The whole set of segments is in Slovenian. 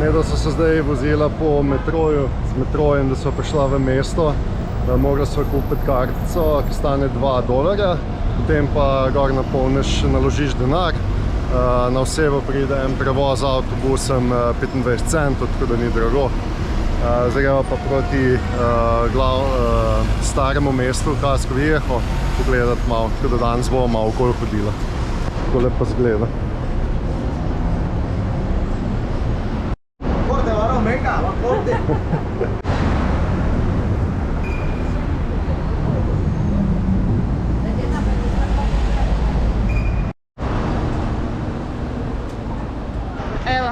Da so se zdaj vozila po metroju, z metrojem, da so prišla v mesto. Mogla so kupiti kartico, ki stane $2, potem pa gor napolniš, naložiš denar. Na osebo pride en prevoz z avtobusom 25 centov, tako da ni drago. Zdaj gremo pa proti staremu mestu, Casco Viejo, pogledati malo, tako da danes bomo malo okoli hodila. Tako lepo zgleda. Evo,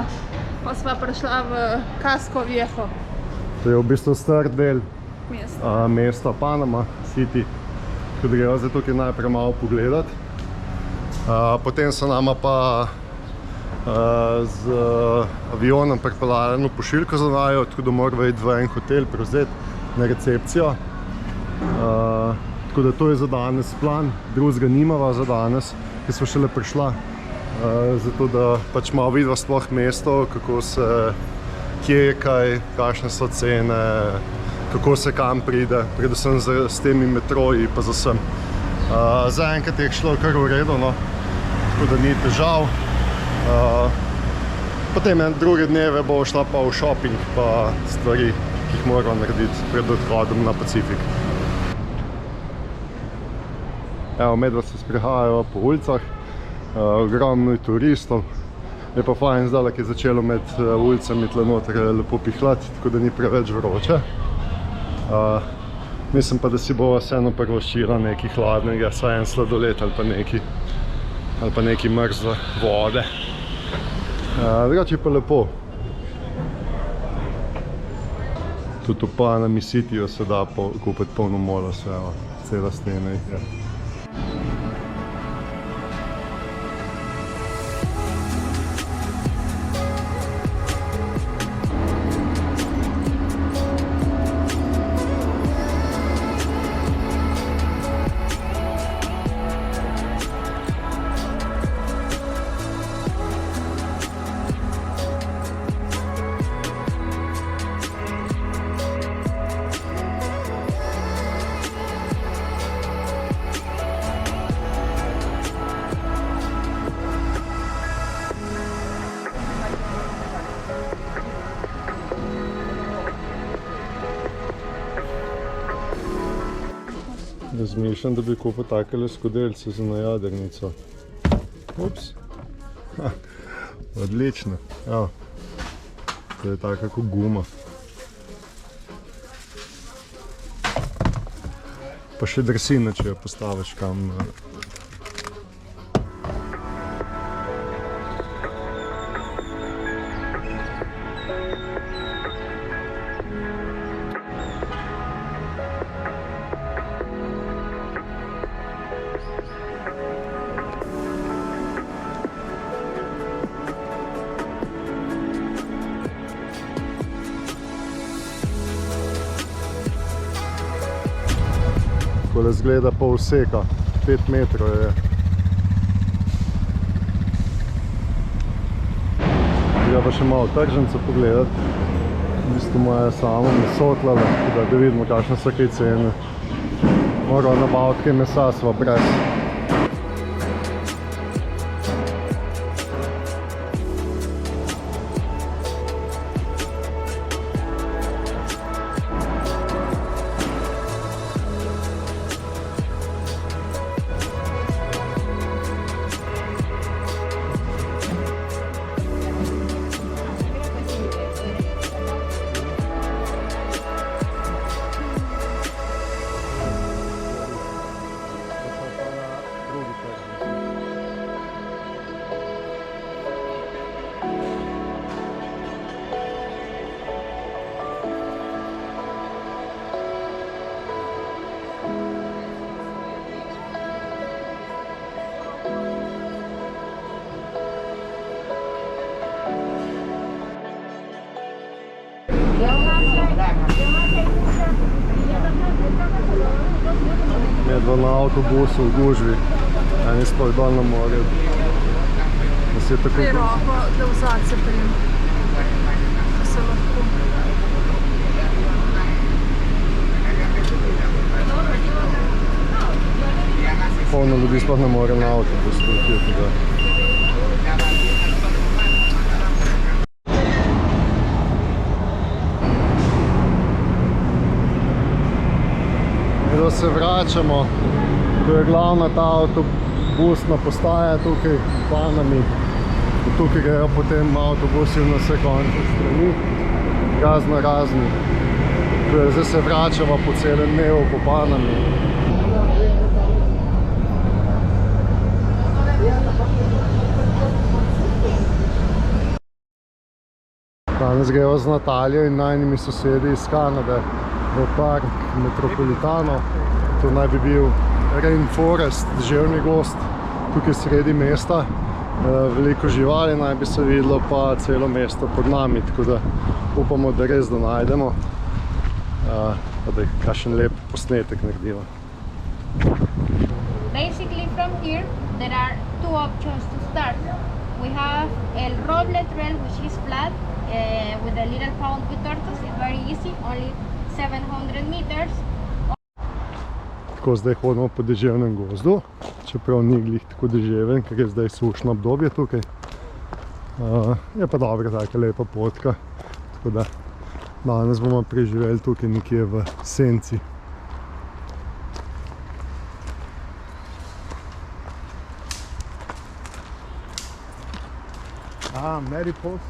pa sva prišla v Casco Viejo. To je v bistvu star del mesta Panama City, ko greva zdaj tukaj najprej malo pogledati. Potem so nama pa z avionom pripeljali eno pošiljko za naju, tako da moramo iti v en hotel prevzeti na recepcijo. Tako da to je za danes plan, drugega nimava za danes, ki smo šele prišla. Zato da pač malo vidva sploh mesto, kako se, kje je kaj, kakšne so cene, kako se kam pride, predvsem s temi metroji pa z vsem. Zaenkrat je šlo kar v redu, no, tako da ni težav. Potem druge dneve bo šla pa v shopping pa stvari, ki jih moramo narediti pred odhodom na Pacifik. Evo, medva se sprehajajo po ulicah, ogromno je turistov. Je pa fajn zdaj, ki je začelo med ulicami tle noter lepo pihlati, tako da ni preveč vroče. Mislim pa, da si bova vseeno privoščila nekaj hladnega, saj en sladoled ali pa nekaj mrzle vode. Drugače je pa lepo. Tudi v Panama Cityju se da kupiti polno mola, cela stena jih je. Razmišljam, da bi kupil takele skodelce za na jadrnico. Ups. Odlično. Evo. To je taka kot guma. Pa še drsina, če jo postaviš kam. Takole zgleda pol vseka, 5 metrov je. Treba pa še malo tržnico pogledati. V bistvu moja samo mesotlala, da vidimo kakšne so kaj cene. Moral nabaviti kaj mesa, sva brez. Medva na avtobusu v gužvi, eni sploh dol na morju. Roko, da vzad se prim. sploh ne morem na avtobus tukaj, tako da. Da se vračamo, to je glavna ta avtobusna postaja tukaj v Panami. Tukaj grejo potem avtobusi na vse konce strani, razno razni. Zdaj se vračamo po celem dnevu po Panami. Danes grejo z Nataljo in najnimi sosedi iz Kanade v park Metropolitano. To naj bi bil Rainforest, deževni gozd, tukaj sredi mesta. Veliko živali naj bi se videlo, pa celo mesto pod nami, tako da upamo, da res da najdemo, pa da kakšen lep posnetek naredimo. Basically from here there are two options to start. We have El Roble Trail, which is flat with a little pond with turtles. It's very easy, only 700 meters. Tako zdaj hodimo po deževnem gozdu, čeprav ni glih tako deževen, ker je zdaj sušno obdobje tukaj. Je pa dobra taka lepa potka, tako da danes bomo preživeli tukaj nekje v senci. Meripos.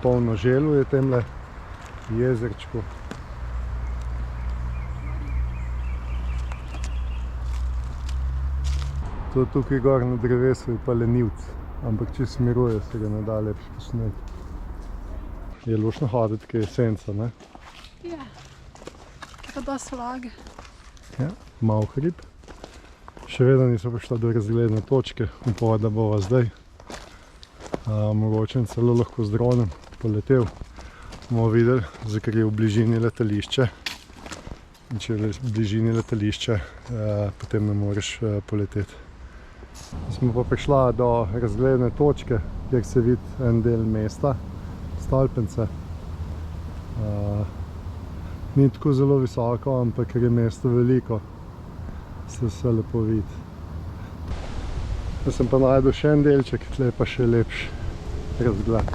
Polno želv je temle jezerčku. To tukaj gor na drevesu je pa lenivc, ampak če smiruje, se ga ne da lepši posneti. Je lušno hoditi, kaj je senca, ne? Ja, pa dosti vlage. Ja, malo hrib. Še vedno niso prišla do razgledne točke, upava, da bova zdaj. Mogoče celo lahko z dronom poletel. Bomo videli, ker je v bližini letališče. In če je v bližini letališče, potem ne moreš poleteti. Smo pa prišla do razgledne točke, kjer se vidi en del mesta, stolpence. Ni tako zelo visoko, ampak ker je mesto veliko, se vse lepo vidi. Jaz sem pa najdel še en delček, tle pa še lepši razgled.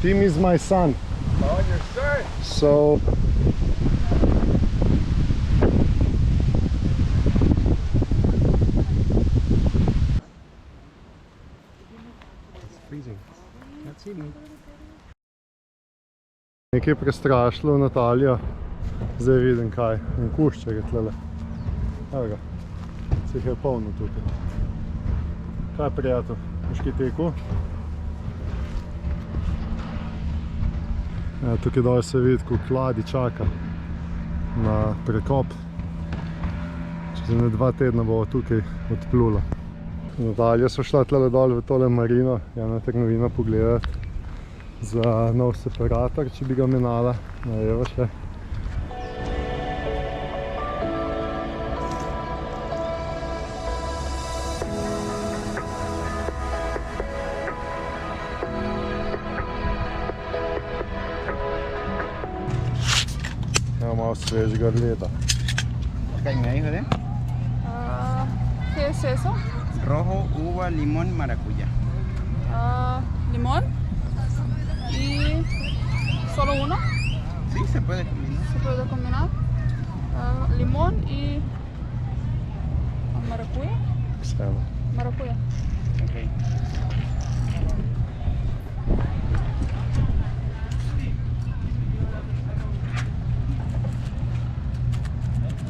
Tim is my son. Oh, your son? So It's freezing. Can't see me. nekaj prestrašilo Natalijo. Zdaj vidim kaj. En kušček je tlele. Evo ga. Se jih je polno tukaj. Kaj prijatelj? Boš kaj tekel? Tukaj dol se vidi, koliko ladij čaka na prekop. Čez 2 tedna bo tukaj odplula. Natalija so šla tlele dol v tole marino, ena trgovina pogledati za nov separator, če bi ga menala. Evo še. Evo malo svežega leda. ¿Qué hay ahí, joder? ¿Qué es eso? Rojo, uva, limón y maracuyá. Limón y solo uno. Sí, se puede combinar. Se puede combinar. Limón y maracuyá. Evo. Maracuyá. Ok.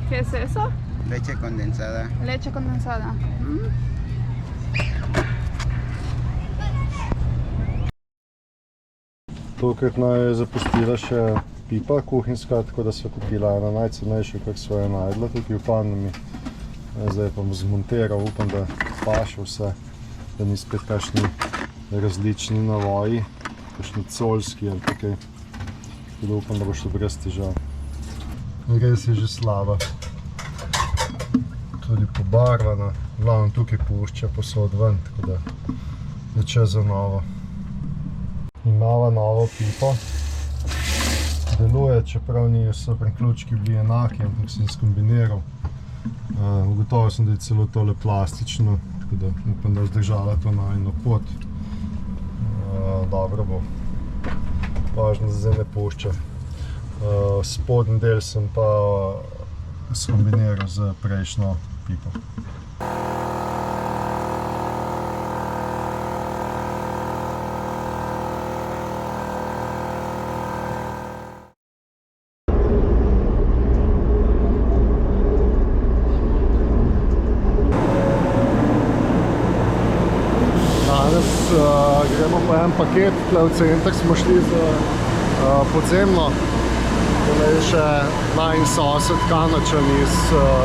¿Qué es eso? Leche condensada. Leche condensada. Tokrat naj je zapustila še pipa kuhinjska, tako da sva kupila ena najcenejša, kar sva jo najdla tukaj v Panami. Zdaj pa bom zmontiral, upam, da paše vse, da ni spet kakšni različni navoji, kakšni coljski ali tukaj. Tako da upam, da bo šlo brez težav. Res je že slaba. Tudi pobarvana. Glavno tukaj pušča posod ven, tako da je čas za novo. Imava novo pipo, deluje, čeprav so priključki bili enaki, ampak sem skombiniral. Ugotovil sem, da je celo tole plastično, tako da upam, da je zdržala to najino pot. Dobro bo. Važno, da zdaj ne pušča. Spodnji del sem pa skombiniral z prejšnjo pipo. Gremo po en paket, tukaj v center smo šli z podzemno. Tole je še najin sosed Kanačan iz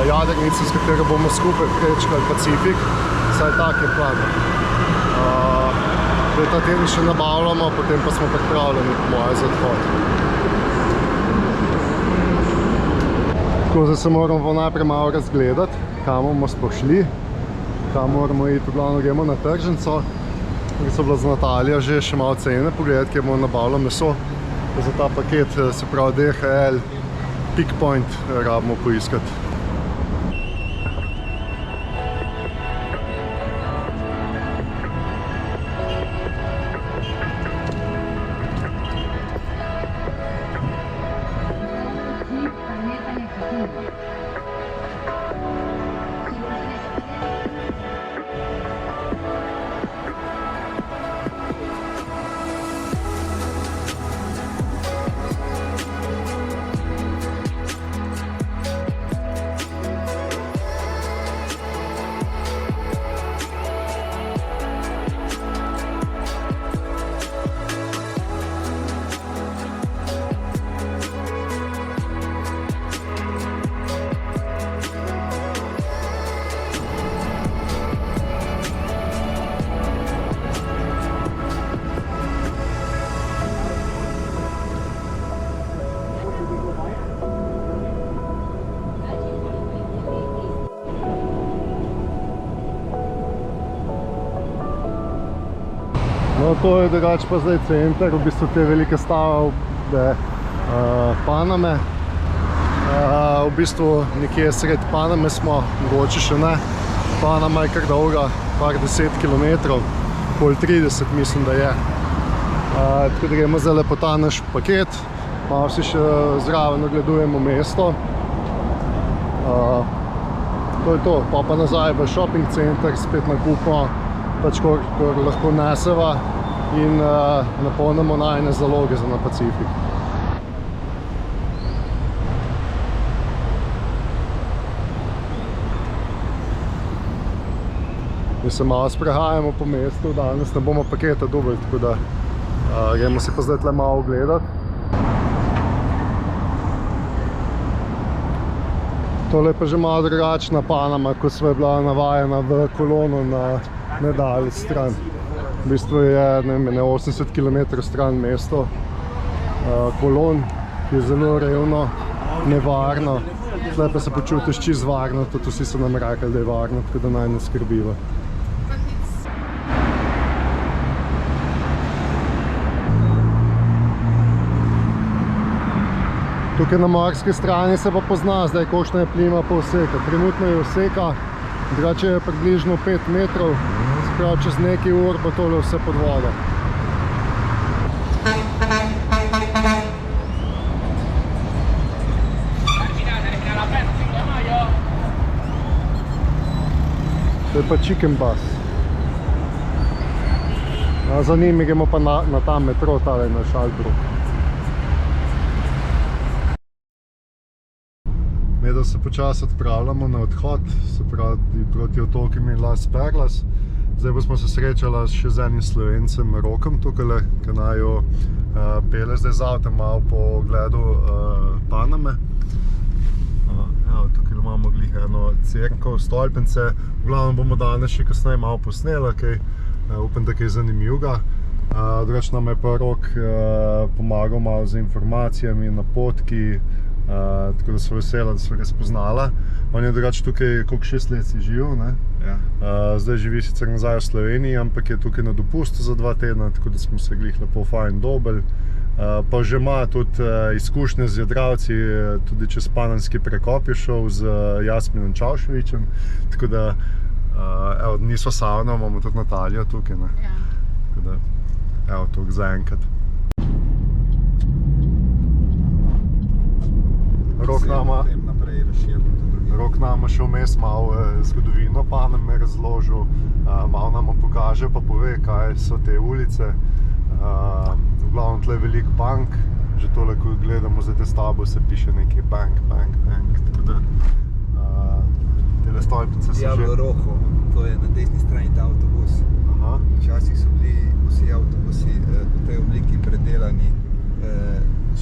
jadrnice, s katero bomo skupaj prečkali Pacifik. Vsaj tak je plan. Ta teden še nabavljamo, potem pa smo pripravljeni po moje za odhod. Tako, zdaj se moramo najprej malo razgledati, kam bomo sploh šli, kam moramo iti. V glavno gremo na tržnico. So bila z Natalijo že še malo cene pogledati, kjer bomo nabavili meso. Za ta paket, se pravi DHL, Pickpoint, rabimo poiskati. No, to je drugače pa zdaj center, v bistvu te velike stavbe Paname. V bistvu nekje sred Paname smo, mogoče še ne. Panama je kar dolga, par 10 kilometrov, pol 30 mislim, da je. Tako da gremo zdaj po ta naš paket, malo si še zraven ogledujemo mesto. To je to, pa nazaj v shopping center, spet nakupimo, pač kolikor lahko neseva in napolnimo najine zaloge za na Pacifik. Mi se malo sprehajamo po mestu, danes ne bomo paketa dobili, tako da gremo se pa zdaj tle malo ogledati. Tole je pa že malo drugačna Panama, ko sva bila navajena v Kolono na nedalj stran. V bistvu je 80 km stran mesto Kolon, ki je zelo revno, nevarno. Tle pa se počutiš čisto varno, tudi vsi so nam rekli, da je varno, tako da naj ne skrbiva. Tukaj na morski strani se pa pozna zdaj, kolikšna je plima pa oseka. Trenutno je oseka, drugače je približno 5 metrov, se pravi čez nekaj ur pa tole vse pod vodo. To je pa Chicken Bus. Za njimi gremo pa na ta metro, tale na Šalbruk. Da se počasi odpravljamo na odhod, se pravi proti otokom in Las Perlas. Zdaj pa smo se srečali še z enim Slovencem, Rokom, tukaj, ki naju pele zdaj z avtom malo po ogledu Paname. Evo, tukaj imamo glih eno cerkev, stolpence. V glavnem bomo danes še kasneje malo posneli, kaj upam, da kaj zanimivega. Drugače nam je pa Rok pomagal malo z informacijami, napotki, tako da sva vesela, da sva ga spoznala. On je drugače tukaj, koliko 6 let si živel, ne? Ja. Zdaj živi sicer nazaj v Sloveniji, ampak je tukaj na dopustu za 2 tedna, tako da smo se glih lepo fajn dobili. Pa že ima tudi izkušnje z jadralci, tudi čez Panamski prekop je šel z Jasminom Čavševićem, tako da evo, niso savno, imamo tudi Natalijo tukaj, ne? Ja. Tako da, evo, toliko zaenkrat. Rok nama še vmes malo zgodovino Paname razložil, malo nama pokaže pa pove, kaj so te ulice. V glavnem tle je veliko bank, že tole, ko gledamo za te stavbo, se piše nekaj bank, tako da tele stolpice so že... Diablo Rojo, to je na desni strani ta avtobus. Aha. Včasih so bili vsi avtobusi v tej obliki predelani,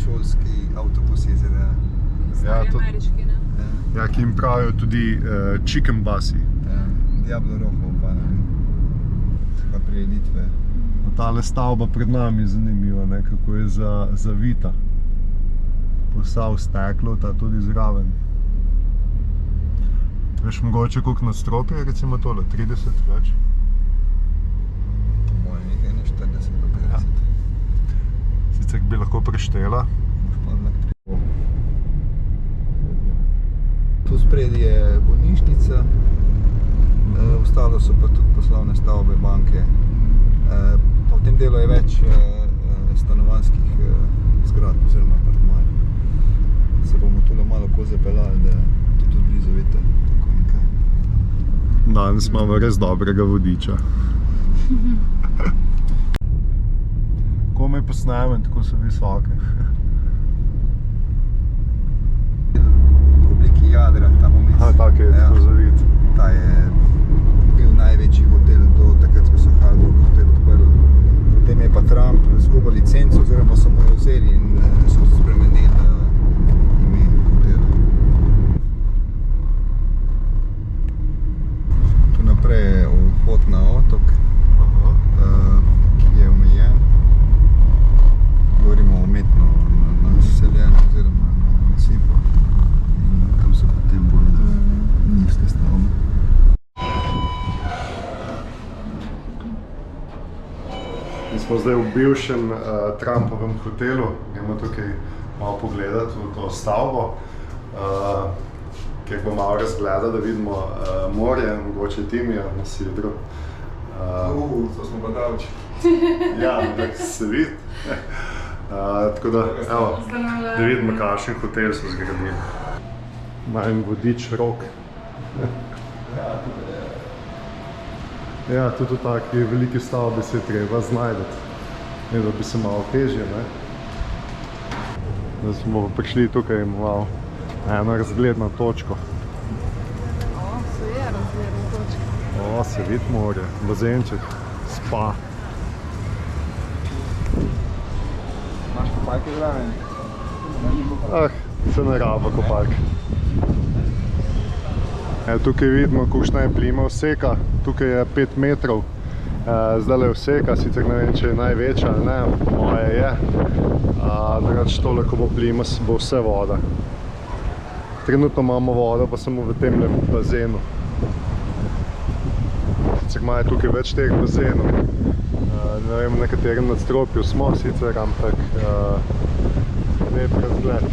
šolski avtobusi ZDA. Ja, to, Ameriški, ne? ja, ki jim pravijo tudi chicken busi. Diablo Rojo v Panami. Pa prireditve. Tale stavba pred nami je zanimiva, ne, kako je zavita. Posav steklo, ta tudi zraven. Veš mogoče koliko nadstropje je, recimo tole, 30 več? Po mojem nekaj 40 do 50. Ja. Sicer bi lahko preštela. Tu spredi je bolnišnica, ostalo so pa tudi poslovne stavbe, banke. Pa v tem delu je več stanovanjskih zgrad oziroma apartmajev. Se bomo tule malo ko zapeljali, da to tudi blizu vidite. Danes imamo res dobrega vodiča. Komaj posnamem, tako so visoke. V obliki jadra, tam vmes. Aha, tako je, tako zavid. Ta je bil največji hotel do takrat, ko so Hard Rock hotel odprli. Potem je pa Trump izgubil licenco, oziroma so mu jo vzeli in so spremenili ime hotela. Tu naprej je vhod na otok, ki je omejen. Govorimo umetno naseljeno oziroma na nasipu. In tam so potem bolj nizke stavbe. Mi smo zdaj v bivšem Trumpovem hotelu, gremo tukaj malo pogledati v to stavbo, kjer bo malo razgleda, da vidimo morje, mogoče Timija na sidru. To smo pa davči. Ja, ampak se vidi. Tako da, evo, da vidimo, kakšen hotel so zgradili. Majem vodič Rok. Ja, tudi v taki veliki stavbi se je treba znajdeti. Ne, da bi se malo težje, ne. Da smo prišli tukaj in malo eno razgledno točko. Se je razgledna točka. Se vidi morje, bazenček, spa. Imaš kopalke zraven? Se ne raba kopalke. Tukaj vidimo, kakšna je plima vseka. Tukaj je 5 metrov. Zdajle je vseka, sicer ne vem, če je največja ali ne, moje je. Drugače tole, ko bo plima, bo vse voda. Trenutno imamo vodo, pa samo v temle bazenu. Sicer imajo tukaj več teh bazenov. Ne vem, na katerem nadstropju smo sicer, ampak lep razgled.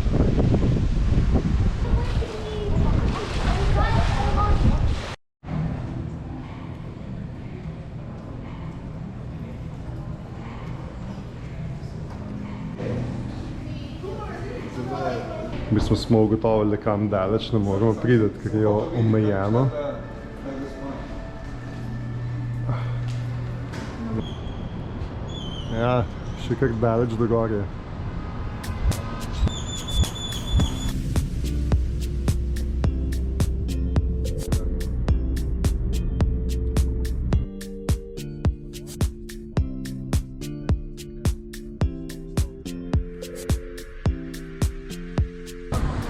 V bistvu smo ugotovili, da kam daleč ne moramo priti, ker je omejeno. Ja, še kar daleč do gorje.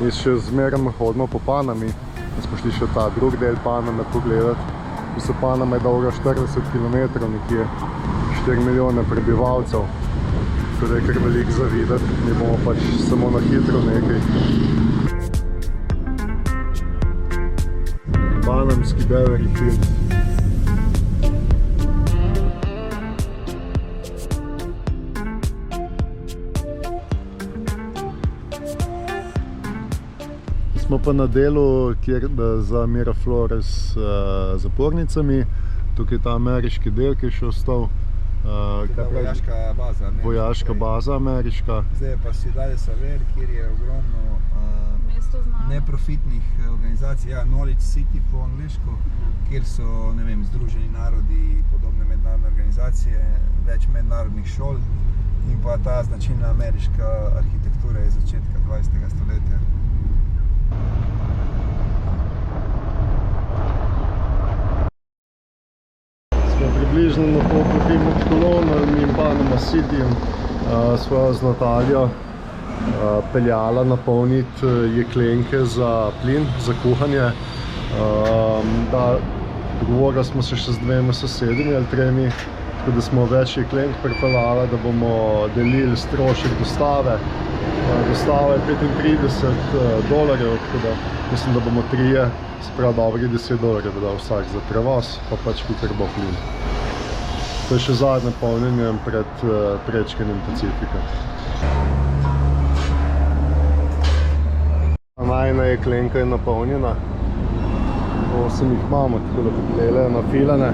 Mi še zmeraj hodimo po Panami, da smo šli še ta drug del Paname pogledati. V Panama je dolga 40 km nekje, 4 milijone prebivalcev, tako da je kar veliko za videti, mi bomo pač samo na hitro nekaj. Panamski Beverly Hills. Smo pa na delu, kjer za Miraflores s zapornicami. Tukaj je ta ameriški del, ki je še ostal. Vojaška baza. Vojaška baza ameriška. Zdaj pa si dalje Saver, kjer je ogromno neprofitnih organizacij, Knowledge City po angliško, kjer so, ne vem, Združeni narodi, podobne mednarodne organizacije, več mednarodnih šol in pa ta značilna ameriška arhitektura iz začetka 20. stoletja. Približno na pol poti med Cologne in Panama Cityjem sva z Nataljo peljala napolniti jeklenke za plin, za kuhanje. Dogovorili smo se še z 2 sosedimi ali 3, tako da smo več jeklenk pripeljali, da bomo delili strošek dostave. Dostava je $35, tako da mislim, da bomo 3, se pravi dobrih $10 da vsak za prevoz, pa pač kolikor bo plin. To je še zadnje polnjenje pred prečkanjem Pacifika. Najina jeklenka je napolnjena. 8 jih imamo, tako da popeljejo nafilane.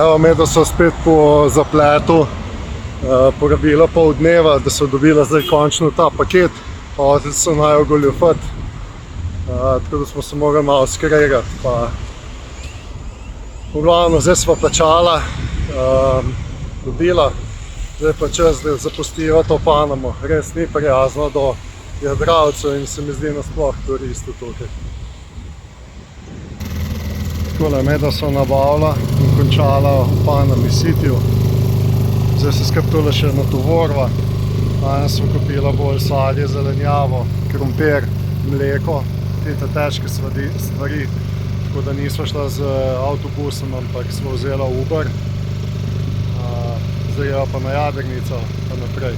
Evo, medtem so spet po zapletu porabila pol dneva, da so dobila zdaj končno ta paket. Hoteli so naj ogoljufati, tako da smo se mogli malo skregati. V glavno, zdaj sva plačala, dobila, zdaj pa čas, da zapustiva to Panamo. Res ni prijazno do jadralcev in se mi zdi nasploh turistov tukaj. Takole, medtem so nabavila in končala v Panama Cityju. Zdaj se skrb tole še natovorva. Danes smo kupila bolj sadje, zelenjavo, krompir, mleko, te težke stvari. Tako da nismo šla z avtobusom, ampak smo vzela Uber. Zdaj je pa na Jadrnico, pa naprej.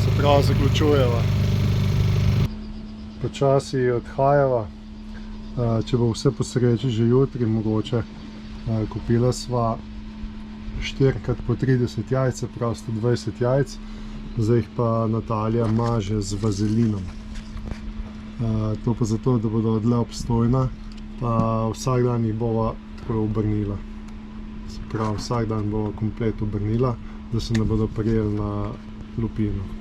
Se pravi, zaključujeva. Počasi odhajava. Če bo vse po sreči že jutri, mogoče. Kupila sva 4x po 30 jajc, prav 120 jajc. Zdaj jih pa Natalija maže z vazelinom. To pa zato, da bodo dlje obstojna, pa vsak dan jih bova tako obrnila. Se pravi, vsak dan bova komplet obrnila, da se ne bodo prijeli na lupino.